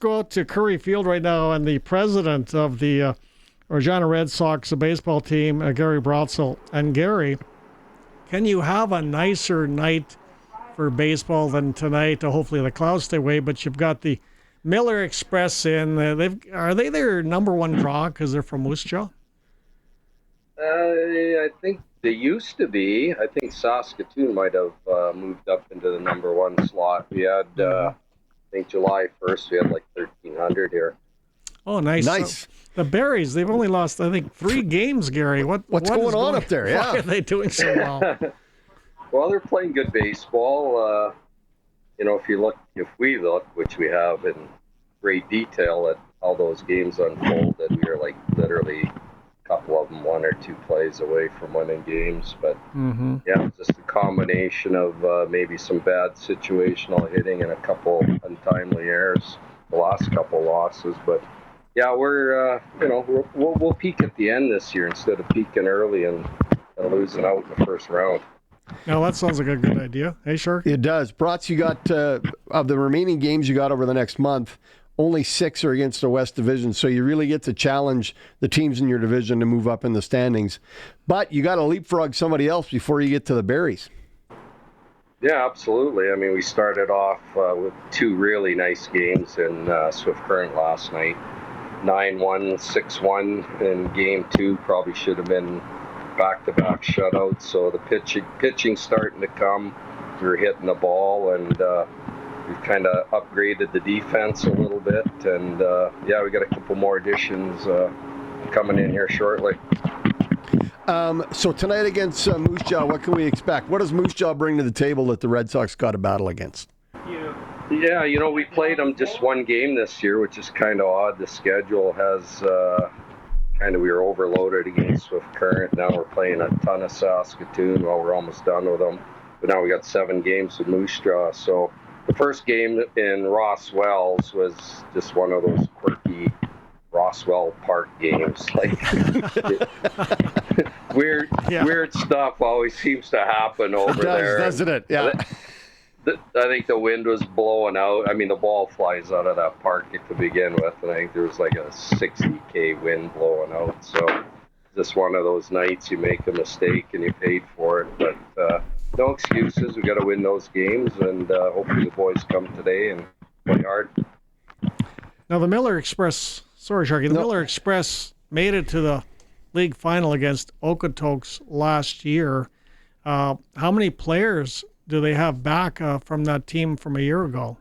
go out to Curry Field right now, and the president of the Regina Red Sox baseball team, Gary Brotzel. And Gary, can you have a nicer night for baseball than tonight? Hopefully the clouds stay away, but you've got the Miller Express in. Are they their number one draw because they're from Moose Jaw? I think they used to be. I think Saskatoon might have moved up into the number one slot. We had, I think July 1st, we had like 1,300 here. Oh, nice. Nice. So the Berries, they've only lost, I think, 3 games, Gary. What's going on up there? Yeah. Why are they doing so well? Well, they're playing good baseball. If we look, which we have in great detail at how those games unfolded, we are like literally a couple of them 1 or 2 plays away from winning games. But yeah, it's just a combination of maybe some bad situational hitting and a couple untimely errors, the last couple losses. But yeah, we'll peak at the end this year instead of peaking early and losing out in the first round. Now, that sounds like a good idea. Hey, Sharky? It does. Brotz, you got, of the remaining games you got over the next month, only 6 are against the West Division, so you really get to challenge the teams in your division to move up in the standings. But you got to leapfrog somebody else before you get to the Berries. Yeah, absolutely. I mean, we started off with 2 really nice games in Swift Current last night. 9-1, 6-1 in Game 2. Probably should have been back-to-back shutouts. So the pitching's starting to come. We're hitting the ball, and we've kind of upgraded the defense a little bit. And yeah, we got a couple more additions coming in here shortly. So tonight against Moose Jaw, what can we expect? What does Moose Jaw bring to the table that the Red Sox got to battle against? Yeah, we played them just 1 game this year, which is kind of odd. The schedule has we were overloaded against Swift Current. Now we're playing a ton of Saskatoon. Well, we're almost done with them. But now we got 7 games with Moose Jaw. So the first game in Ross Wells was just one of those quirky Roswell Park games. Like weird stuff always seems to happen over there. Doesn't it? Yeah. I think the wind was blowing out. I mean, the ball flies out of that park to begin with, and I think there was like a 60K wind blowing out. So just one of those nights you make a mistake and you paid for it. But no excuses. We got to win those games, and hopefully the boys come today and play hard. Now, the Miller Express, Miller Express made it to the league final against Okotoks last year. How many players do they have back from that team from a year ago?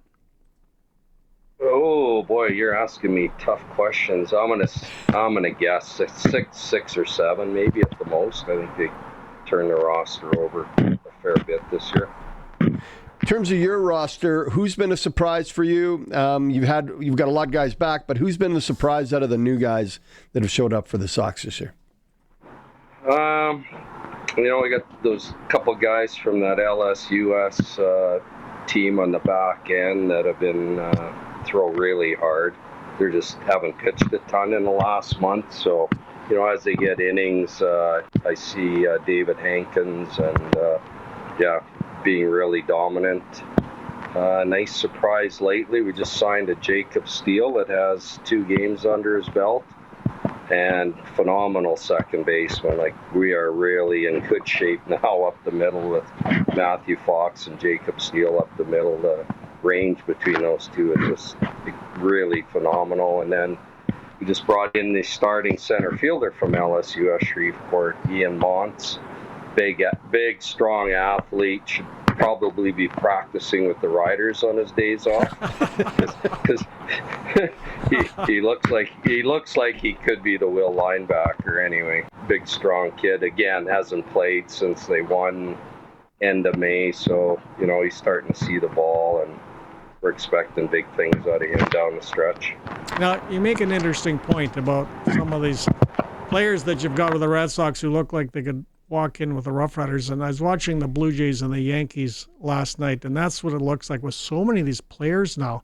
Oh boy, you're asking me tough questions. I'm gonna guess 6 or 7 maybe at the most. I think they turned the roster over a fair bit this year. In terms of your roster, who's been a surprise for you? You've got a lot of guys back, but who's been the surprise out of the new guys that have showed up for the Sox this year? We got those couple guys from that LSUS team on the back end that have been throw really hard. They just haven't pitched a ton in the last month. So, as they get innings, I see David Hankins and, being really dominant. Nice surprise lately. We just signed a Jacob Steele that has 2 games under his belt. And phenomenal second baseman. Like, we are really in good shape now up the middle with Matthew Fox and Jacob Steele up the middle. The range between those two is just really phenomenal. And then we just brought in the starting center fielder from LSU Shreveport, Ian Montz. Big, strong athlete. Should probably be practicing with the Riders on his days off, because he looks like he could be the Will linebacker anyway. Big, strong kid. Again, hasn't played since they won end of May, so he's starting to see the ball, and we're expecting big things out of him down the stretch. Now, you make an interesting point about some of these players that you've got with the Red Sox who look like they could walk in with the Rough Riders, and I was watching the Blue Jays and the Yankees last night, and that's what it looks like with so many of these players now.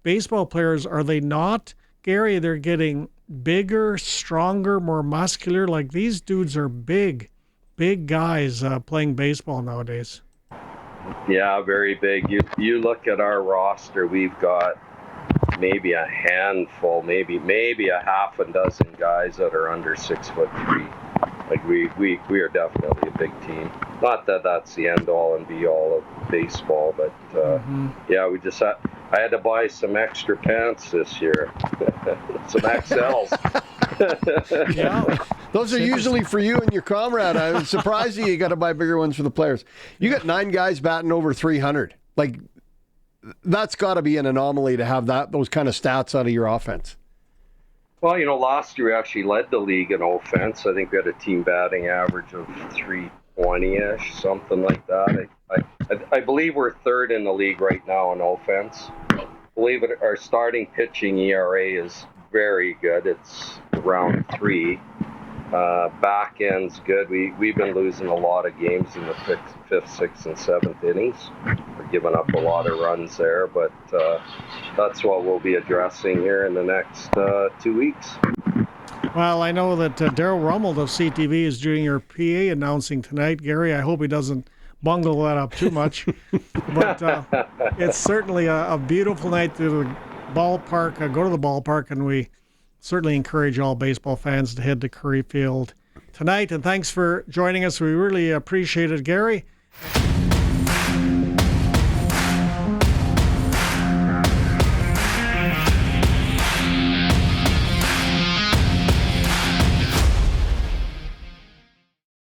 Baseball players, are they not, Gary? They're getting bigger, stronger, more muscular. Like, these dudes are big guys playing baseball nowadays. Yeah, very big. You look at our roster, we've got maybe a handful, maybe a half a dozen guys that are under 6'3". Like we are definitely a big team. Not that that's the end all and be all of baseball, but yeah, I had to buy some extra pants this year, some XLs. Yeah. Those are usually for you and your comrade. I was surprised you got to buy bigger ones for the players. You got 9 guys batting over 300. Like, that's got to be an anomaly to have those kind of stats out of your offense. Well, last year we actually led the league in offense. I think we had a team batting average of 320-ish, something like that. I believe we're third in the league right now in offense. Believe it, our starting pitching ERA is very good. It's around 3. Back end's good. We've been losing a lot of games in the 5th, 6th, and 7th innings. We're giving up a lot of runs there, but that's what we'll be addressing here in the next 2 weeks. Well, I know that Darryl Rummel of CTV is doing your PA announcing tonight. Gary, I hope he doesn't bungle that up too much. But it's certainly a beautiful night to the ballpark. Go to the ballpark, and we certainly encourage all baseball fans to head to Curry Field tonight. And thanks for joining us. We really appreciate it, Gary.